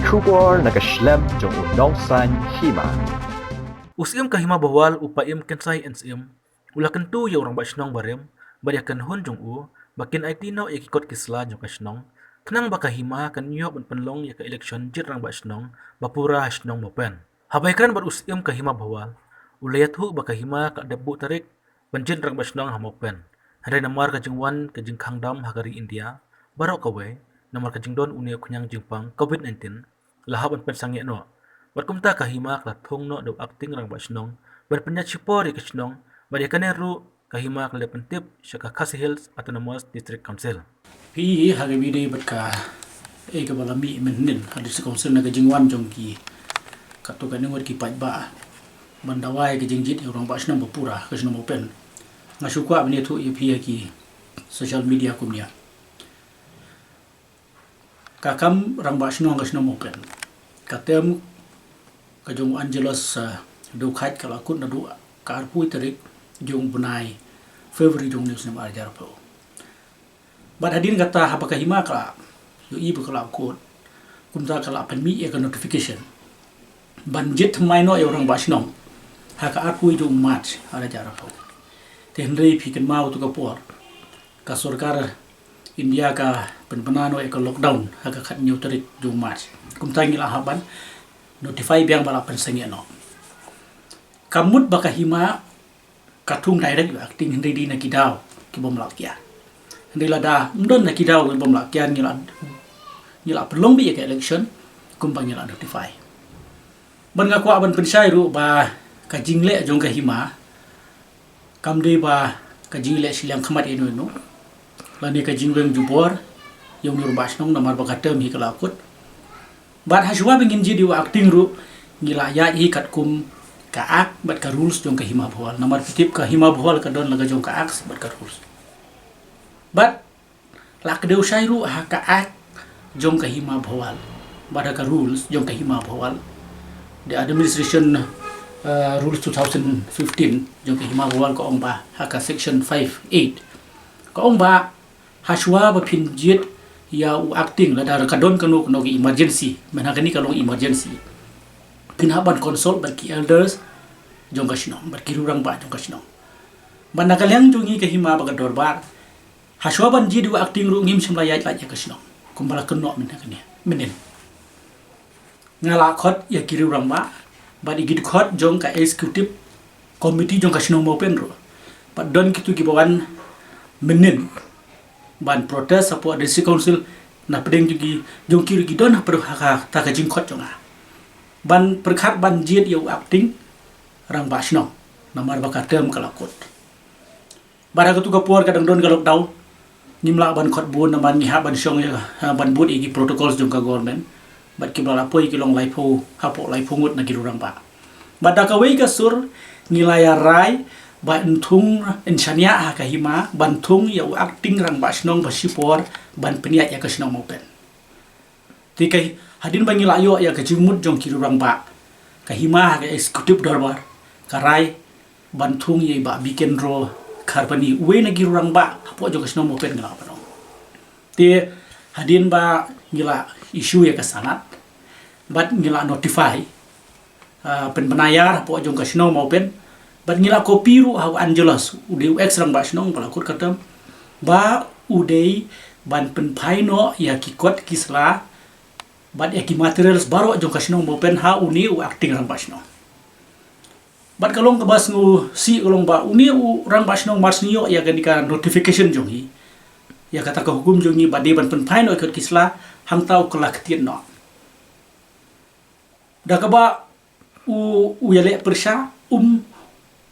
Shubor nakaslem jong unongsan hima. Usim kahima bawal upaim kensai ensim. Ula kentu ya orang basnong barem. Bariakan hun jong bakin aitino ya kikot kisla jong kasnong. Tenang bakahima kan nyok penlong ya ke election jit orang basnong. Bapura hasnong mopen. Habaikan bar usim kahima bawal. Ulayat hu bakahima kak debu tarik. Penjit orang basnong hamopen. Hari namar kajengwan kajeng kangdam hagari India. Barok kawe. Namar kajeng don unia kunyang jengpang COVID-19. Lahaban pensangnya no. Berkumta kahima klathong no do acting rang basnong. Berpenyat sipor ya kasnong. Bariakan ru kahima kala pentip syaka Khasi Hills Autonomous District Council. Pi hari bidi berka kebalami menin hadis council na kajingwan jongki katukan ngot ki pajba bandawai kajingjit orang basnong bapura kasnong open ngasukwa bani tu pi ki social media kumnya kakam rang basnong kasnong open katem kajong Angelos do khat kala kun na do karpui tarik jong bunai February jong news na arjar po bad hadin kata apakah hima kala yo ibu kala kod kumta kala panmi ya notification banjit maino ya orang basnong haka arpui jong March arjar po tenrei pikan mau tu kapor ka sarkar India ka penpenano e ka lockdown haka khat new tarik jong March kumta ngila haban notify biang bala pensengnya no kamut bakahima katung direct acting hindi di nakidaw kibom lakya hindi lada ndon nakidaw kibom lakya nila pelong bi ka election kumpang nila notify ban nga kwa ban pensay ru ba kajingle jong kahima kamde ba kajingle silang khamat eno no lani kajingleng jubor yung nurbas nong namar bakatem hi kalakut bat haswa bingin jadi wa acting ru ngila ya i kat kum kaak bat ka rules jong kahima bhawal namar pitip kahima bhawal ka don laga jong kaak bat ka rules bat lak deu sai ru ha kaak jong kahima bhawal bat ka rules jong kahima bhawal the administration rules 2015 jong kahima bhawal ko ong ba ha ka section 58 ko ong ba haswa ba pinjit ya acting la dar kadon kanu no emergency menakani kalong emergency pinaban consult bagi elders jong kasino bagi rurang ba jong kasino ban nakalyang jongi kahima baga dorbar haswa ban ji du acting ru ngim simla yai la kasino kumbala keno menakani menen ngala khot ya kiri rurang ba ban igid khot jong ka executive committee jong kasino mo pen ro pat don kitu gibawan menen ban protes apo district council na pedeng jugi jongki rugi don per haka ta ka jingkot jonga ban perkhat ban jit yo acting rang basno namar bakatem kalakot bara ka tu ka por kadang don galok daw nimla ban khot bun naman ngiha ban syong ya ban bud igi protocols jong ka government bat ki bala poi ki long laipo hapo laipo ngut na girurang ba bada ka wei ka sur ngilaya rai bantung insania ha kahima bantung ya acting rang basnong basipor ban peniat ya kasnong mopen tikai hadin bangila yo ya kajimut jong kirurang ba kahima ha executive dorbar karai bantung ye ba bikin ro karbani we na girurang ba apo jong kasnong mopen ngala pa no ti hadin ba ngila issue ya kasanat bat ngila notify penbenayar apo jong kasnong mopen bat ngila kopi ru hau Angelos udeu ex rang basnong palakut katam ba udei ban penpai no ya kikot kisla bat eki materials baro jong kasnong bopen ha uni u acting rang basnong bat kalong kebas ngu si kalong ba uni u rang basnong mars niyo ya ganika notification jongi ya kata ka hukum jongi bade ban penpai no ikot kisla hang tau kelak tien no da ka ba u yale persya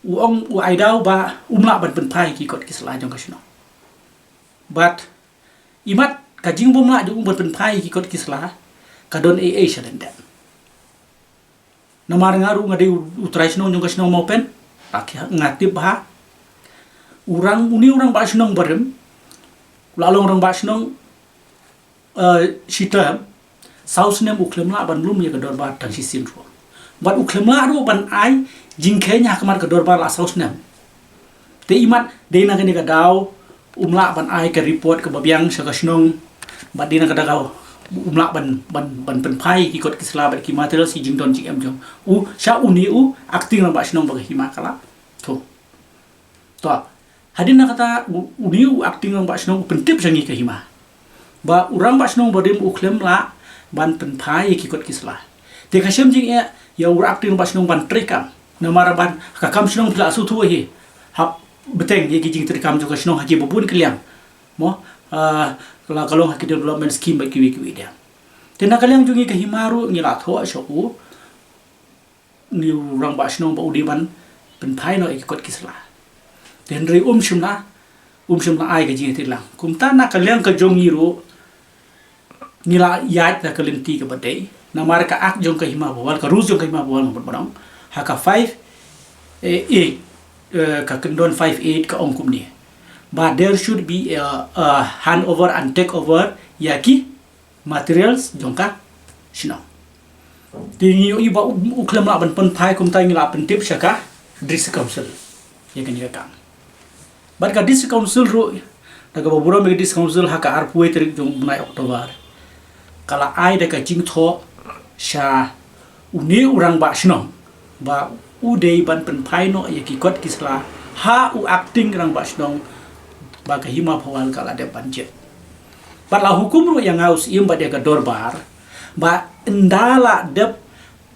uong u aidau ba umla ban penpai ki kot kisla jong kasno but imat kajing bomla jong ban penpai ki kot kisla kadon AA shalenda namar ngaru ngade utraisno jong kasno mopen akya ngatip ba urang uni urang basnong barem lalong urang basnong sita sausnem uklemla ban lum ya kadon ba tang sisin ro bat uklemla ro ban ai jingkenya kamar ke dorbar la sausnem te imat de na gani ka daw umla ban ai ke report ke babiang sa kasnong bat dina ka daw umla ban penpai ki kot kisla ba ki material si jingdon jing em jong sha uni acting rang ba shnong ba hima kala to hadin na kata uni acting rang ba shnong pentip jangi ka hima ba urang ba shnong ba dim uklem la ban penpai ki kot kisla te khashem jing ya acting ba shnong ban trekam na mara ban ka kam shnong pla su thu hi hap beteng ye ki jing trekam jo ka shnong haji babun kliam mo kalau hak development scheme bagi kiwi dia. Tena kalian jungi ke himaru ngila tho ashoku ni rang ba shnong ba udiban pen phai no ikot kisla. Ten ri shumna ai ga ji tilang. Kumta na kalian ka jongi ru ngila yat ta kalian ti ka badai. Na mar ka ak jong ka hima bawal ka ruz jong ka hima bawal ngot barang. Haka 5 ka kendon 58 ka ongkum ni. But there should be a handover and takeover yaki materials jongka shino. Tingi yo iba uklam la ban pen phai kum tai ngila pen tip shaka district council yakan yakam. But ka district council ru daga babura me district council haka arpuai tarik jong bunai Oktober. Kala ai daga jing tho sha uni urang ba shino ba udei ban pen phai no yaki kot kisla ha acting rang ba shino baka hima phawal kala de banjet bala hukum ru yang aus im bade ka dorbar ba ndala de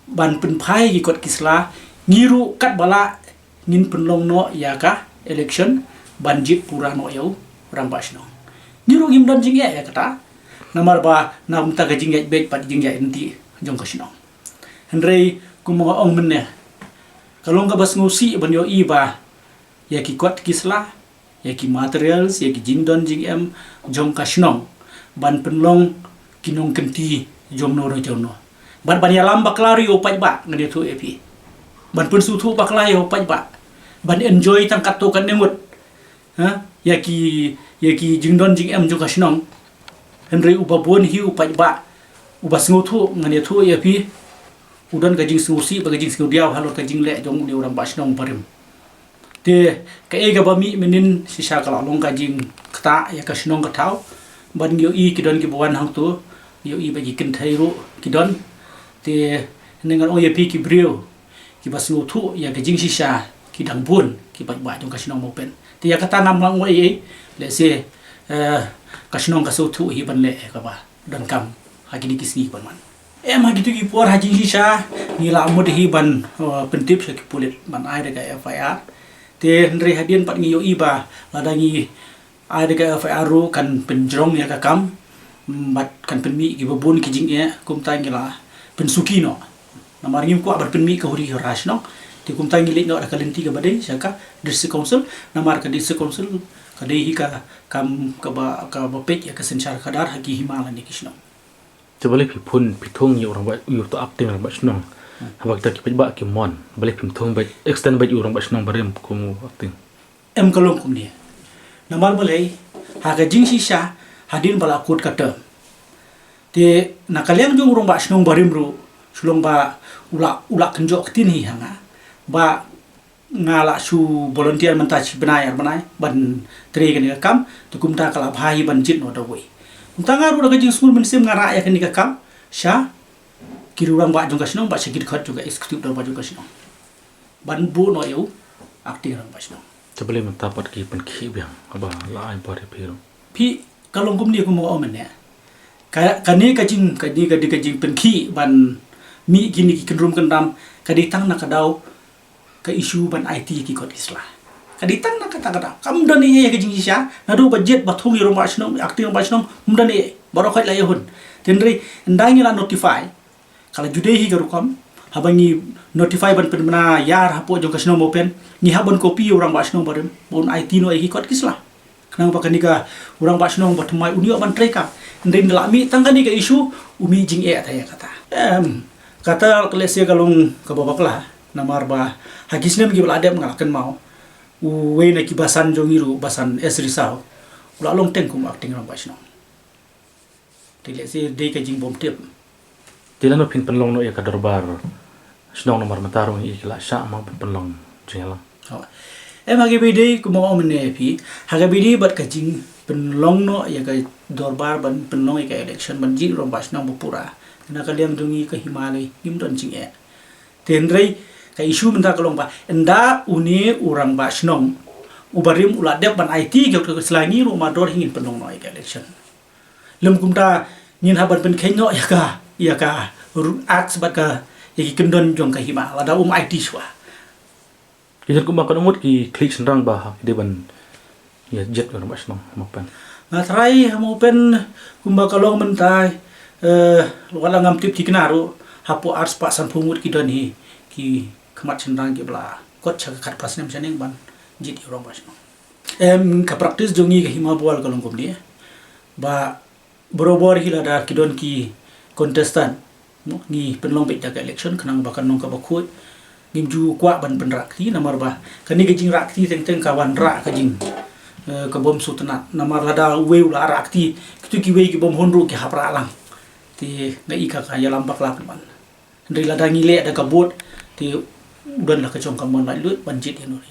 ban pen phai gi kot kisla ngiru kat bala ngin penlong no ya ka election banjit pura no yau rambash no ngiru gim dan jingya ya kata namar ba nam ta ga jingya bet pat jingya inti jong ka sino hendrei kumo ong menne kalong ka bas ngusi ban yo iba ya ki kot kisla yaki materials yaki jingdon jing em jong kashnong ban penlong kinong kenti jom no jono ban yalam baklari opai ba ngade tu epi ban pun su thu baklai opai ba ban enjoy tang kato kan nengut ha yaki jingdon jing em jong kashnong henry ubabon hi opai ba ubas ngutu ngade tu epi udan ka jing susi ba jing snu diaw halor ka jing le jong ni orang bashnong parim te ka ega bami menin sisa kala long ka jing kta ya ka shnong ka thau ban yo i kidon ki buan hang tu yo i ba kin thai ru kidon te nengan o yepi ki brio ki basu thu ya ka jing sisa ki dang bun ki ba jong ka shnong mo pen te ya kata nam lang oi le se ka shnong ka so thu hi ban le ka ba dan kam hagi ki sni ban man em hagi tu ki por haji sisa ngila mod hi ban pentip sa ki pulit ban ai da ka FIR te ndri hadien pat ngiyo iba ladangi ada ka FIR kan penjrong ya kakam bat kan penmi ki babun ki jing e kum ta ngila pensuki no namar ngim ko abar penmi ka huri ras no ti kum ta ngili no ada kalenti ka badai saka district council namar ka district council ka dei hi ka kam ka ba pek ya ka sensar kadar haki himalan ni kisno Sebalik pun pitung yu orang ba yu to acting orang ba shnong habak ta ki ba ki mon balik pitung ba extend ba yu orang ba shnong barem kum acting em kalong kum dia namar balai haga jing sisa hadin bala kut kata te nakaliang jong orang ba shnong barem ru sulong ba ula kenjok tin hi hanga ba ngala su volunteer mentach benai ban tre kan kam tu kum ta kala bhai ban jit no dawai Tangaru daga jing school mensim ngara ya kan nikakam sha kirurang ba jong kasino ba sakit khat juga executive da ba jong kasino ban bu no eu akting rang basno sebalik mentapat ki pen ki biang aba la ai pare piro pi kalong kum ni kum mo omen ya kani ka jing pen ki ban mi gini ki kendrum kendam kaditang nakadaw ka issue ban IT ki kot islah kaditang na kata kam dani ya kajing sisa nadu budget bathung iro basno acting basno mdani barokai la yehun tenri ndangi la notify kala judehi garukam habangi notify ban penmana yar hapo jong kasno mopen ni haban kopi orang basno barem bon IT no eki kot kisla kanang pakanika orang basno bathmai unio ban treka ndin lami tangani ka issue umi jing e ataya kata klese kalong kababakla namar ba hagisnem gi bladem ngalakan mau uwe na kibasan jongiru basan esrisau ula long teng kum acting rang basno tile se de ka jing bom tip tilano pin penlong no ya ka dorbar shnong nomor matarong i la sha ma penlong jela em hage bide kum mo mene pi hage bide bat ka jing penlong no ya ka dorbar ban penlong ya ka election ban ji rom bas nang bupura na ka liang dungi ka himalay gim don ching e tenrei ka isu benda kalong ba enda uni urang bas nong ubarim uladep ban IT ke selangi rumah dor hingin penlong no ya ka election lem kumta nyin haban pen kenyo ya ka at sebat ka ya ki kendon jong ka hima ada IT swa Kisan ko makan umut ki klik senrang bah di ban ya jet orang bas nong mapan. Ngatrai mau pen kumba kalong mentai wala ngam tip ki kinaru hapo ars pa san pungut ki doni ki kemat senrang ki bla kot chak kat pas nem seneng ban jit orang bas nong ka praktis jongi ka hima bual kalong kum dia ba borobor hilada ki don ki kontestan no ni penlong bet jaga election kenang bakan nong ka bakut ngimju kwa ban penrakti namar ba kani gejing rakti teng kawan rak kajing ke bom sutna namar lada weu la rakti kitu ki wei ki bom honru ki hapra lang ti ngai ka ya lambak lak ban ndri lada ngile ada kabut ti udan la kacong kamon la lut banjit eno